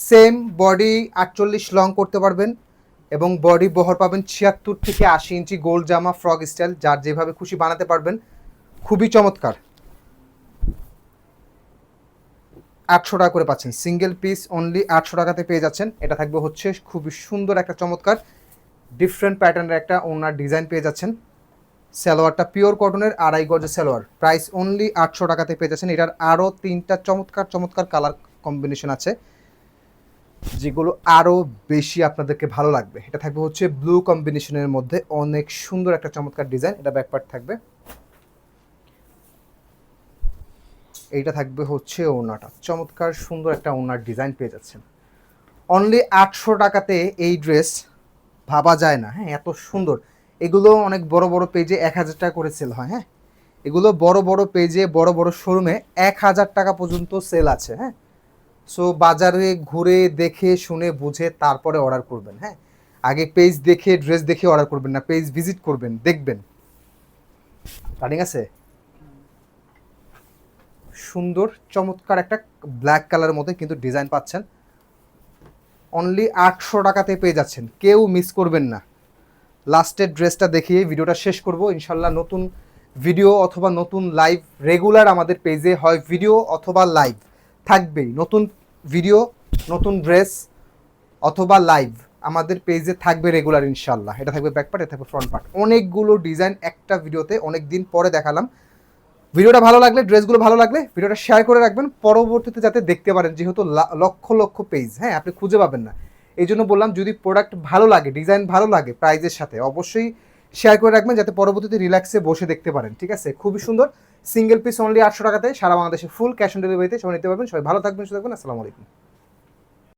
Same body 48 long করতে পারবেন এবং বডি বহর পাবেন 76 থেকে 80 ইঞ্চি গোল জামা ফ্রক স্টাইল, যার যেভাবে খুশি বানাতে পারবেন। খুবই চমৎকার। 800 টাকা করে পাচ্ছেন, সিঙ্গেল পিস অনলি 800 টাকাতে পেয়ে যাচ্ছেন। এটা থাকবে হচ্ছে খুবই সুন্দর একটা চমৎকার ডিফারেন্ট প্যাটার্নের একটা ওনার ডিজাইন পেয়ে যাচ্ছেন। সালোয়ারটা পিওর কটনের, আড়াই গজের সালোয়ার, প্রাইস অনলি 800 টাকাতে পেয়ে যাচ্ছেন। এটার আরও 3টা চমৎকার চমৎকার কালার কম্বিনেশন আছে যেগুলো আরও বেশি আপনাদেরকে ভালো লাগবে। এটা থাকবে হচ্ছে ব্লু কম্বিনেশনের মধ্যে অনেক সুন্দর একটা চমৎকার ডিজাইন। এটা ব্যাকপার্ট থাকবে, এইটা থাকবে হচ্ছে ওনাটা, চমৎকার সুন্দর একটা ওনার ডিজাইন পেয়ে যাচ্ছেন। অনলি 800 টাকাতে এই ড্রেস ভাবা যায় না, হ্যাঁ, এত সুন্দর। এগুলো অনেক বড় বড় পেজে 1000 টাকা করে সেল হয়, হ্যাঁ, এগুলো বড় বড় পেজে বড় বড় শোরুমে 1000 টাকা পর্যন্ত সেল আছে, হ্যাঁ। সো বাজারে ঘুরে দেখে শুনে বুঝে তারপরে অর্ডার করবেন, হ্যাঁ। আগে পেজ দেখে ড্রেস দেখে অর্ডার করবেন না, পেজ ভিজিট করবেন, দেখবেন। রানিং আছে সুন্দর চমৎকার একটা ব্ল্যাক কালারের মধ্যে কিন্তু ডিজাইন পাচ্ছেন। অনলি 800 টাকাতে পেয়ে যাচ্ছেন, কেউ মিস করবেন না। লাস্টের ড্রেসটা দেখিয়ে ভিডিওটা শেষ করব ইনশাল্লাহ। নতুন ভিডিও অথবা নতুন লাইভ রেগুলার আমাদের পেজে হয় ভিডিও অথবা লাইভ থাকবেই। নতুন ভিডিও, নতুন ড্রেস অথবা লাইভ আমাদের পেজে থাকবে রেগুলার ইনশাল্লাহ। এটা থাকবে ব্যাক পার্ট, এটা থাকবে ফ্রন্ট পার্ট। অনেকগুলো ডিজাইন একটা ভিডিওতে অনেক দিন পরে দেখালাম। ভিডিওটা ভালো লাগলে, ড্রেসগুলো ভালো লাগলে ভিডিওটা শেয়ার করে রাখবেন পরবর্তীতে যাতে দেখতে পারেন, যেহেতু লক্ষ লক্ষ পেজ, হ্যাঁ, আপনি খুঁজে পাবেন না। এই জন্য বললাম যদি প্রোডাক্ট ভালো লাগে, ডিজাইন ভালো লাগে, প্রাইজের সাথে অবশ্যই শেয়ার করে রাখবেন যাতে পরবর্তীতে রিল্যাক্সে বসে দেখতে পারেন। ঠিক আছে, খুবই সুন্দর। সিঙ্গেল পিস অনলি 800 টাকাতে সারা বাংলাদেশে ফুল ক্যাশ অন ডেলিভারিতে সবাই নিতে পারবেন। সবাই ভালো থাকবেন, সুস্থ থাকবেন। আসসালামু আলাইকুম।